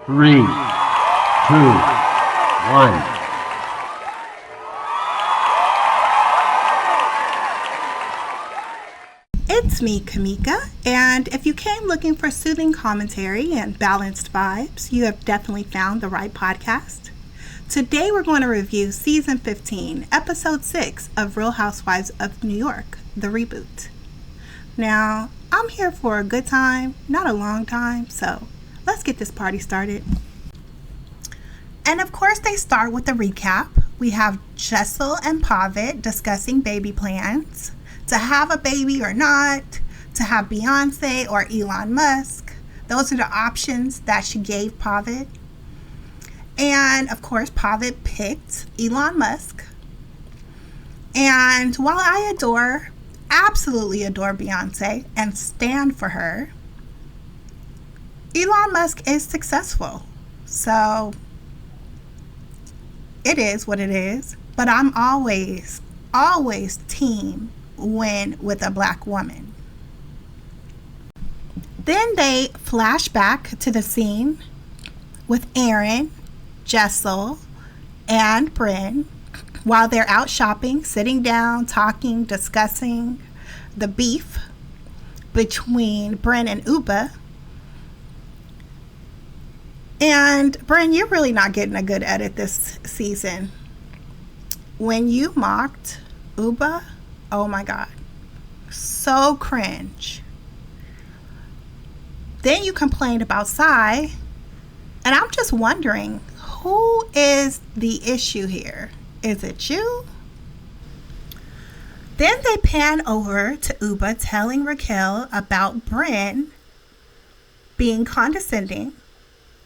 3, 2, 1. It's me, Kamika, and if you came looking for soothing commentary and balanced vibes, you have definitely found the right podcast. Today we're going to review Season 15, Episode 6 of Real Housewives of New York, the reboot. Now, I'm here for a good time, not a long time, so let's get this party started. And of course, they start with a recap. We have Jessel and Pavit discussing baby plans. To have a baby or not, to have Beyonce or Elon Musk. Those are the options that she gave Pavit. And of course, Pavit picked Elon Musk. And while I absolutely adore Beyonce and stand for her, Elon Musk is successful. So it is what it is. But I'm always team win with a black woman. Then they flash back to the scene with Erin, Jessel, and Brynn while they're out shopping, sitting down, talking, discussing the beef between Brynn and Ubah. And Brynn, you're really not getting a good edit this season. When you mocked Ubah, oh my God, so cringe. Then you complained about Sai, and I'm just wondering, who is the issue here? Is it you? Then they pan over to Ubah telling Raquel about Brynn being condescending,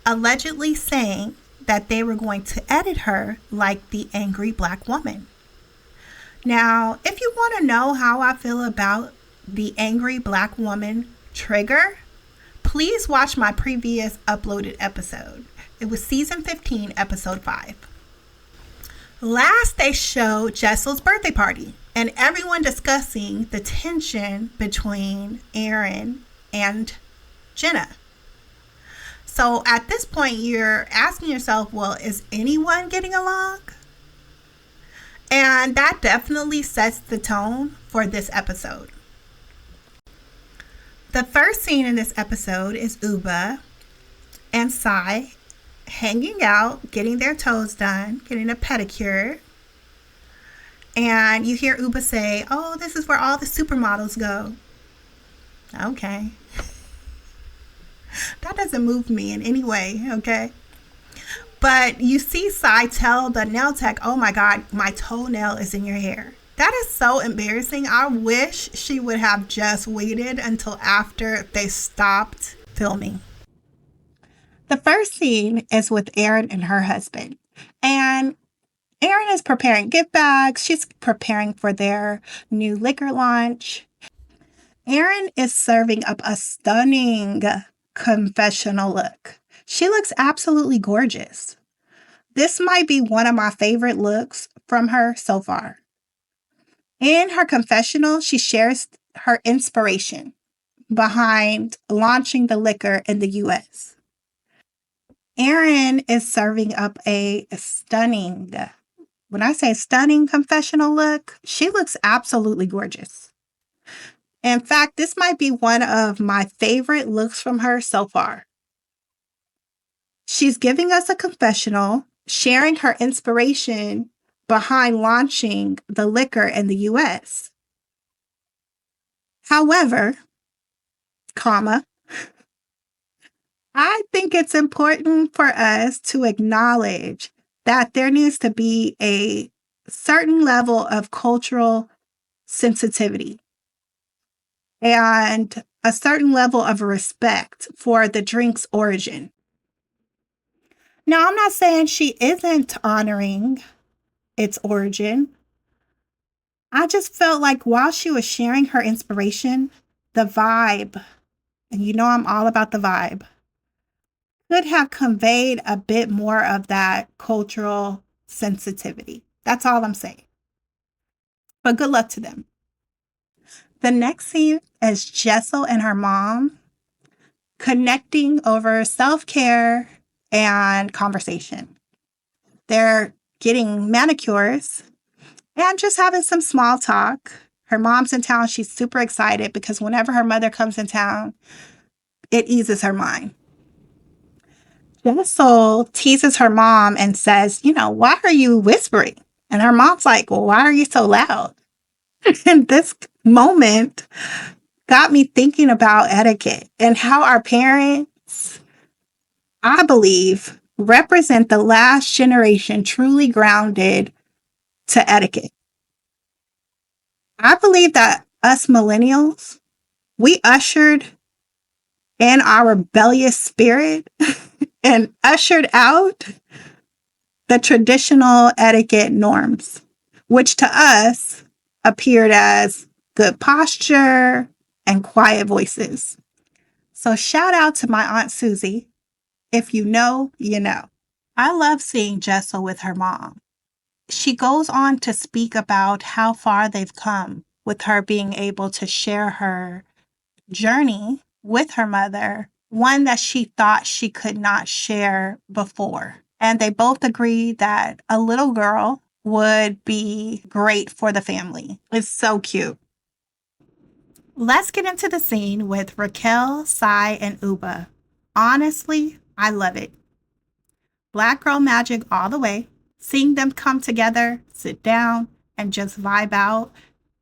allegedly saying that they were going to edit her like the angry black woman. Now, if you want to know how I feel about the angry black woman trigger, please watch my previous uploaded episode. It was season 15, episode 5. Last, they show Jessel's birthday party and everyone discussing the tension between Erin and Jenna. So at this point, you're asking yourself, well, is anyone getting along? And that definitely sets the tone for this episode. The first scene in this episode is Ubah and Sai hanging out, getting their toes done, getting a pedicure. And you hear Ubah say, "Oh, this is where all the supermodels go." Okay. That doesn't move me in any way, okay? But you see Sai tell the nail tech, "Oh my God, my toenail is in your hair." That is so embarrassing. I wish she would have just waited until after they stopped filming. The first scene is with Erin and her husband. And Erin is preparing gift bags. She's preparing for their new liquor launch. Erin is serving up a stunning confessional look. She looks absolutely gorgeous. This might be one of my favorite looks from her so far. In her confessional, she shares her inspiration behind launching the liquor in the U.S. Erin is serving up a stunning, when I say stunning confessional look, she looks absolutely gorgeous. In fact, this might be one of my favorite looks from her so far. She's giving us a confessional, sharing her inspiration behind launching the liquor in the U.S. However, I think it's important for us to acknowledge that there needs to be a certain level of cultural sensitivity and a certain level of respect for the drink's origin. Now, I'm not saying she isn't honoring its origin. I just felt like while she was sharing her inspiration, the vibe, and you know I'm all about the vibe, could have conveyed a bit more of that cultural sensitivity. That's all I'm saying. But good luck to them. The next scene is Jessel and her mom connecting over self-care and conversation. They're getting manicures and just having some small talk. Her mom's in town. She's super excited because whenever her mother comes in town, it eases her mind. Jessel teases her mom and says, why are you whispering? And her mom's like, well, why are you so loud? And this moment got me thinking about etiquette and how our parents, I believe, represent the last generation truly grounded to etiquette. I believe that us millennials, we ushered in our rebellious spirit and ushered out the traditional etiquette norms, which to us appeared as good posture and quiet voices. So shout out to my Aunt Susie. If you know, you know. I love seeing Jessel with her mom. She goes on to speak about how far they've come with her being able to share her journey with her mother, one that she thought she could not share before. And they both agree that a little girl would be great for the family. It's so cute. Let's get into the scene with Raquel, Sai, and Ubah. Honestly, I love it. Black girl magic all the way. Seeing them come together, sit down, and just vibe out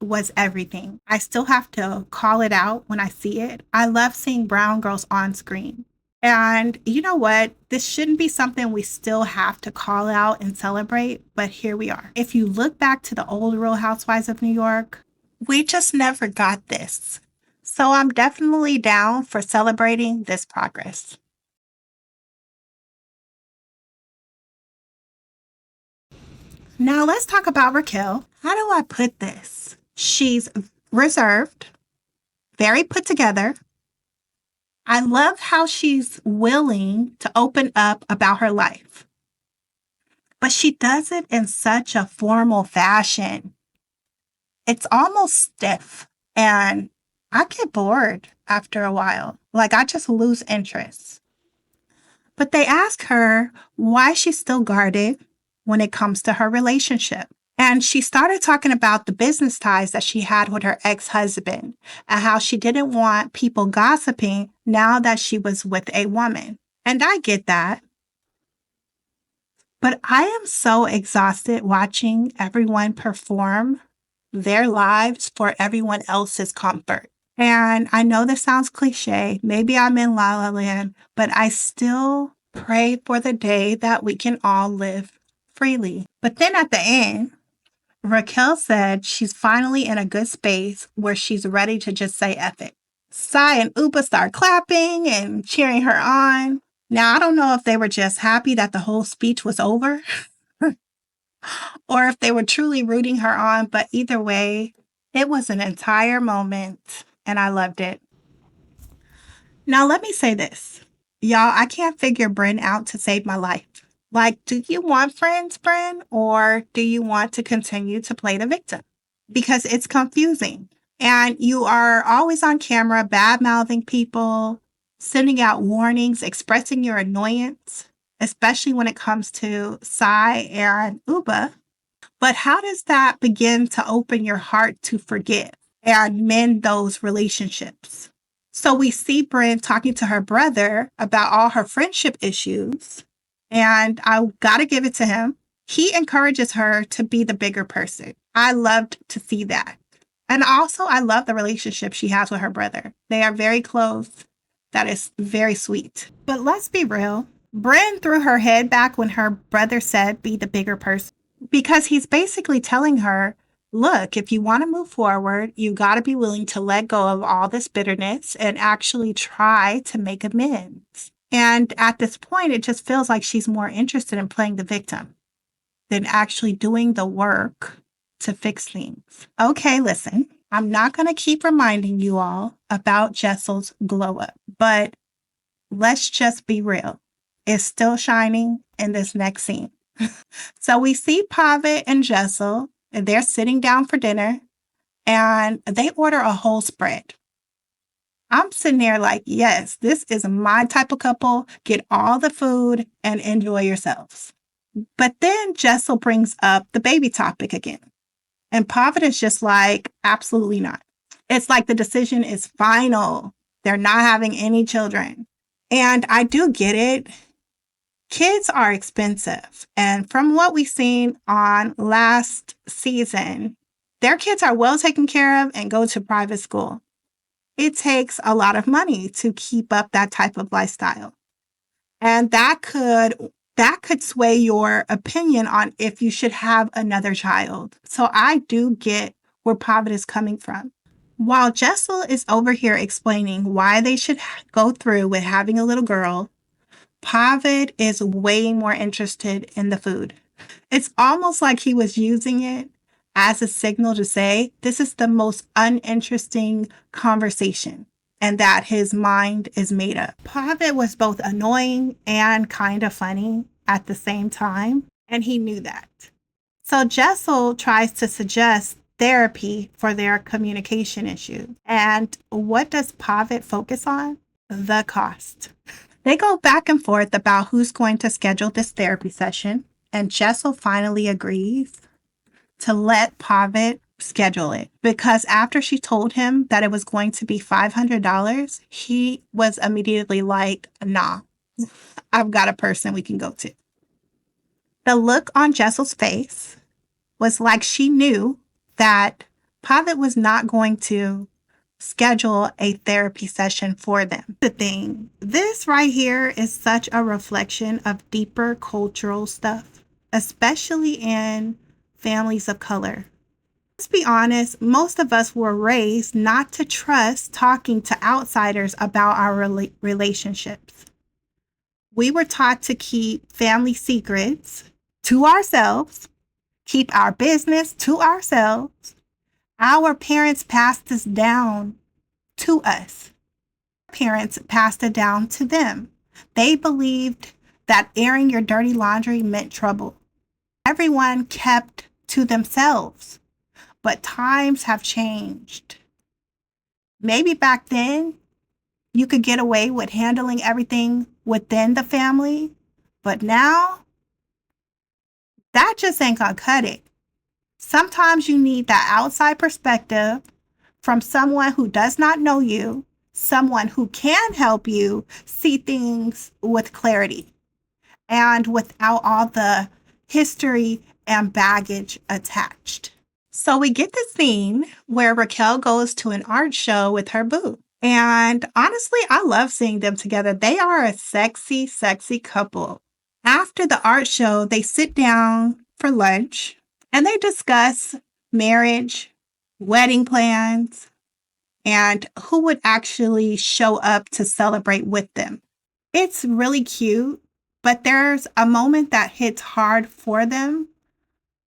was everything. I still have to call it out when I see it. I love seeing brown girls on screen. And you know what? This shouldn't be something we still have to call out and celebrate, but here we are. If you look back to the old Real Housewives of New York, we just never got this. So I'm definitely down for celebrating this progress. Now let's talk about Raquel. How do I put this? She's reserved, very put together. I love how she's willing to open up about her life, but she does it in such a formal fashion. It's almost stiff, and I get bored after a while. Like, I just lose interest. But they ask her why she's still guarded when it comes to her relationship. And she started talking about the business ties that she had with her ex-husband and how she didn't want people gossiping now that she was with a woman. And I get that. But I am so exhausted watching everyone perform their lives for everyone else's comfort. And I know this sounds cliche. Maybe I'm in La La Land, but I still pray for the day that we can all live freely. But then at the end, Raquel said she's finally in a good space where she's ready to just say F it. Sai and Ubah start clapping and cheering her on. Now, I don't know if they were just happy that the whole speech was over or if they were truly rooting her on, but either way, it was an entire moment and I loved it. Now, let me say this. Y'all, I can't figure Brynn out to save my life. Like, do you want friends, Brynn, or do you want to continue to play the victim? Because it's confusing. And you are always on camera, bad mouthing people, sending out warnings, expressing your annoyance, especially when it comes to Sai and Ubah. But how does that begin to open your heart to forgive and mend those relationships? So we see Brynn talking to her brother about all her friendship issues. And I got to give it to him. He encourages her to be the bigger person. I loved to see that. And also, I love the relationship she has with her brother. They are very close. That is very sweet. But let's be real. Brynn threw her head back when her brother said, be the bigger person. Because he's basically telling her, look, if you want to move forward, you got to be willing to let go of all this bitterness and actually try to make amends. And at this point, it just feels like she's more interested in playing the victim than actually doing the work to fix things. Okay, listen, I'm not going to keep reminding you all about Jessel's glow up, but let's just be real. It's still shining in this next scene. So we see Pavit and Jessel, and they're sitting down for dinner, and they order a whole spread. I'm sitting there like, yes, this is my type of couple. Get all the food and enjoy yourselves. But then Jessel brings up the baby topic again. And Pavit is just like, absolutely not. It's like the decision is final. They're not having any children. And I do get it. Kids are expensive. And from what we've seen on last season, their kids are well taken care of and go to private school. It takes a lot of money to keep up that type of lifestyle. And that could sway your opinion on if you should have another child. So I do get where Pavit is coming from. While Jessel is over here explaining why they should go through with having a little girl, Pavit is way more interested in the food. It's almost like he was using it as a signal to say, this is the most uninteresting conversation, and that his mind is made up. Pavit was both annoying and kind of funny at the same time, and he knew that. So Jessel tries to suggest therapy for their communication issue. And what does Pavit focus on? The cost. They go back and forth about who's going to schedule this therapy session, and Jessel finally agrees to let Pavit schedule it because after she told him that it was going to be $500, he was immediately like, nah, I've got a person we can go to. The look on Jessel's face was like she knew that Pavit was not going to schedule a therapy session for them. The thing, this right here is such a reflection of deeper cultural stuff, especially in families of color. Let's be honest, most of us were raised not to trust talking to outsiders about our relationships. We were taught to keep family secrets to ourselves, keep our business to ourselves. Our parents passed this down to us. Parents passed it down to them. They believed that airing your dirty laundry meant trouble. Everyone kept to themselves, but times have changed. Maybe back then you could get away with handling everything within the family, but now that just ain't gonna cut it. Sometimes you need that outside perspective from someone who does not know you, someone who can help you see things with clarity and without all the history and baggage attached. So we get this scene where Raquel goes to an art show with her boo. And honestly, I love seeing them together. They are a sexy, sexy couple. After the art show, they sit down for lunch and they discuss marriage, wedding plans, and who would actually show up to celebrate with them. It's really cute, but there's a moment that hits hard for them.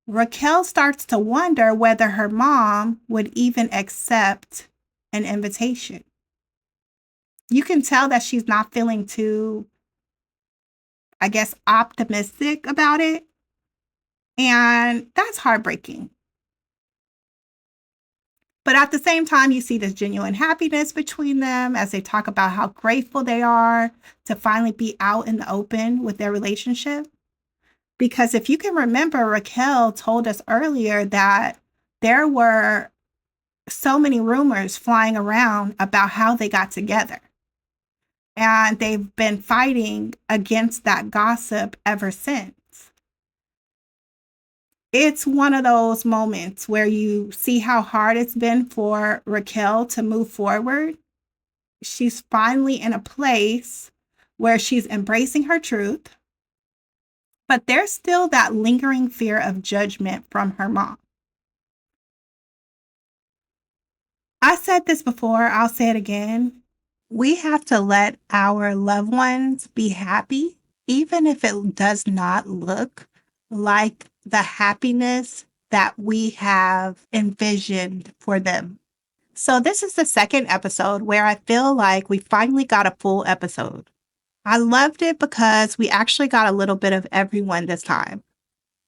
Raquel starts to wonder whether her mom would even accept an invitation. You can tell that she's not feeling too, I guess, optimistic about it. And that's heartbreaking. But at the same time, you see this genuine happiness between them as they talk about how grateful they are to finally be out in the open with their relationship. Because if you can remember, Raquel told us earlier that there were so many rumors flying around about how they got together. And they've been fighting against that gossip ever since. It's one of those moments where you see how hard it's been for Raquel to move forward. She's finally in a place where she's embracing her truth, but there's still that lingering fear of judgment from her mom. I said this before, I'll say it again. We have to let our loved ones be happy, even if it does not look like the happiness that we have envisioned for them. So this is the second episode where I feel like we finally got a full episode. I loved it because we actually got a little bit of everyone this time.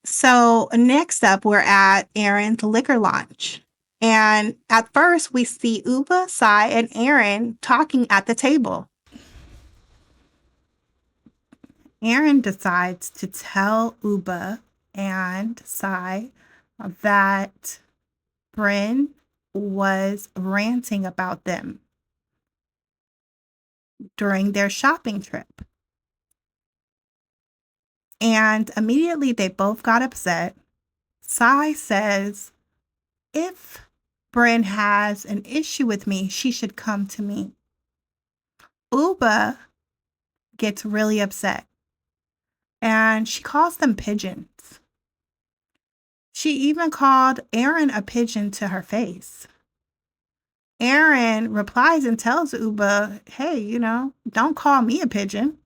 So next up, we're at Erin's liquor launch. And at first, we see Ubah, Sai, and Erin talking at the table. Erin decides to tell Ubah and Sai that Brynn was ranting about them during their shopping trip. And immediately they both got upset. Sai says, if Brynn has an issue with me, she should come to me. Ubah gets really upset and she calls them pigeons. She even called Erin a pigeon to her face. Erin replies and tells Ubah, hey, don't call me a pigeon.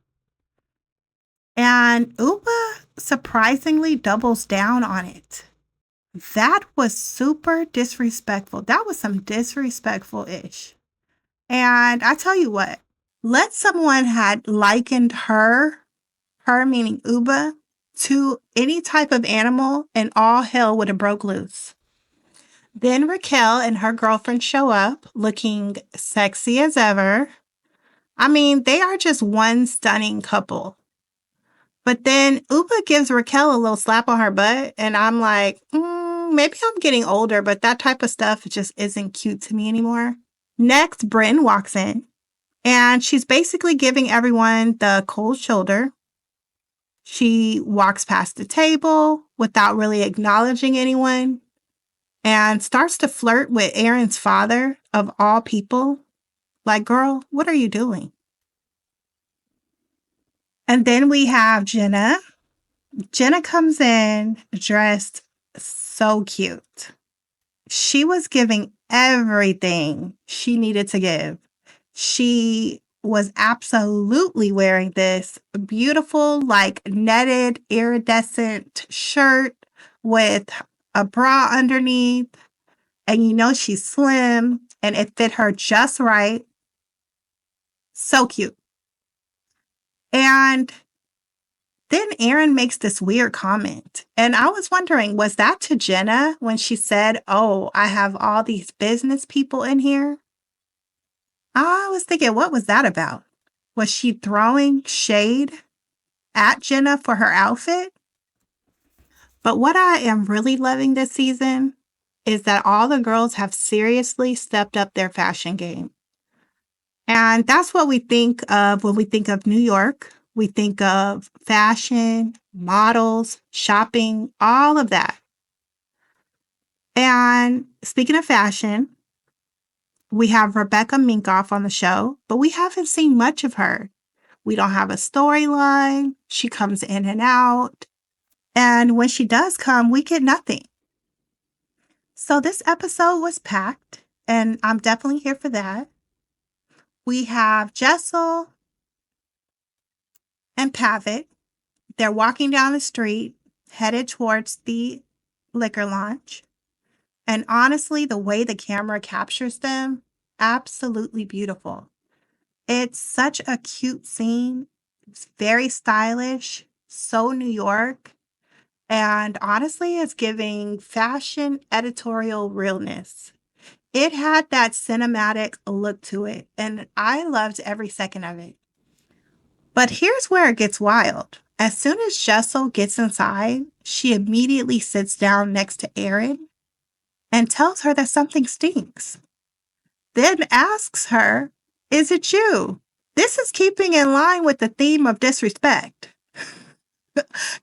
And Ubah surprisingly doubles down on it. That was super disrespectful. That was some disrespectful-ish. And I tell you what, let someone had likened her meaning Ubah, to any type of animal and all hell would have broke loose. Then Raquel and her girlfriend show up looking sexy as ever. I mean, they are just one stunning couple. But then Ubah gives Raquel a little slap on her butt, and I'm like, maybe I'm getting older, but that type of stuff just isn't cute to me anymore. Next, Brynn walks in, and she's basically giving everyone the cold shoulder. She walks past the table without really acknowledging anyone and starts to flirt with Erin's father, of all people. Like, girl, what are you doing? And then we have Jenna. Jenna comes in dressed so cute. She was giving everything she needed to give. She was absolutely wearing this beautiful, like netted, iridescent shirt with a bra underneath. And she's slim and it fit her just right. So cute. And then Erin makes this weird comment. And I was wondering, was that to Jenna when she said, oh, I have all these business people in here? I was thinking, what was that about? Was she throwing shade at Jenna for her outfit? But what I am really loving this season is that all the girls have seriously stepped up their fashion game. And that's what we think of when we think of New York. We think of fashion, models, shopping, all of that. And speaking of fashion, we have Rebecca Minkoff on the show, but we haven't seen much of her. We don't have a storyline. She comes in and out. And when she does come, we get nothing. So this episode was packed, and I'm definitely here for that. We have Jessel and Pavit. They're walking down the street, headed towards the liquor launch. And honestly, the way the camera captures them, absolutely beautiful. It's such a cute scene. It's very stylish, so New York. And honestly, it's giving fashion editorial realness. It had that cinematic look to it, and I loved every second of it. But here's where it gets wild. As soon as Jessel gets inside, she immediately sits down next to Erin and tells her that something stinks. Then asks her, is it you? This is keeping in line with the theme of disrespect.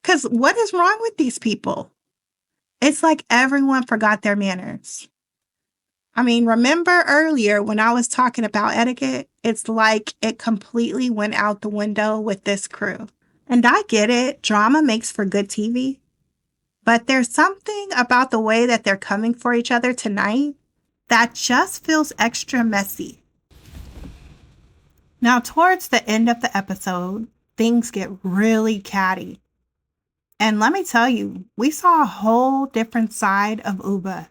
Because what is wrong with these people? It's like everyone forgot their manners. I mean, remember earlier when I was talking about etiquette? It's like it completely went out the window with this crew. And I get it, drama makes for good TV. But there's something about the way that they're coming for each other tonight that just feels extra messy. Now, towards the end of the episode, things get really catty. And let me tell you, we saw a whole different side of Ubah.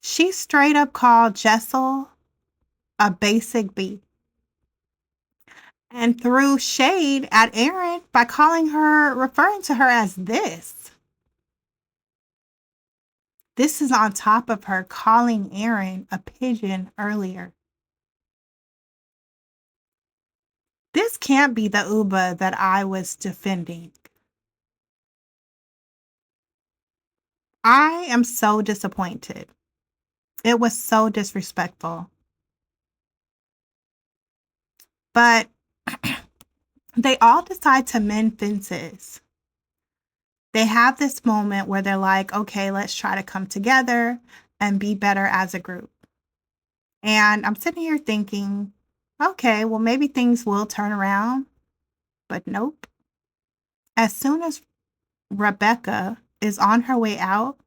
She straight up called Jessel a basic bee and threw shade at Erin by referring to her as this. This is on top of her calling Erin a pigeon earlier. This can't be the Ubah that I was defending. I am so disappointed. It was so disrespectful. But they all decide to mend fences. They have this moment where they're like, okay, let's try to come together and be better as a group. And I'm sitting here thinking, okay, well, maybe things will turn around. But nope. As soon as Rebecca is on her way out,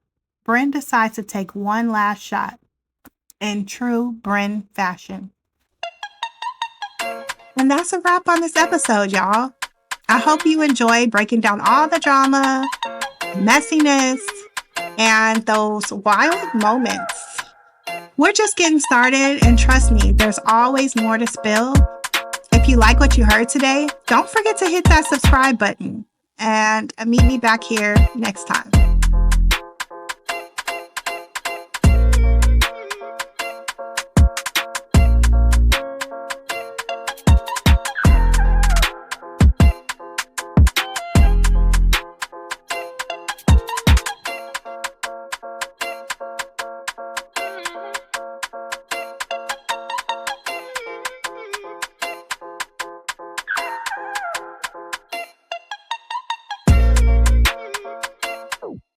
Brynn decides to take one last shot in true Brynn fashion. And that's a wrap on this episode, y'all. I hope you enjoyed breaking down all the drama, messiness, and those wild moments. We're just getting started, and trust me, there's always more to spill. If you like what you heard today, don't forget to hit that subscribe button and meet me back here next time.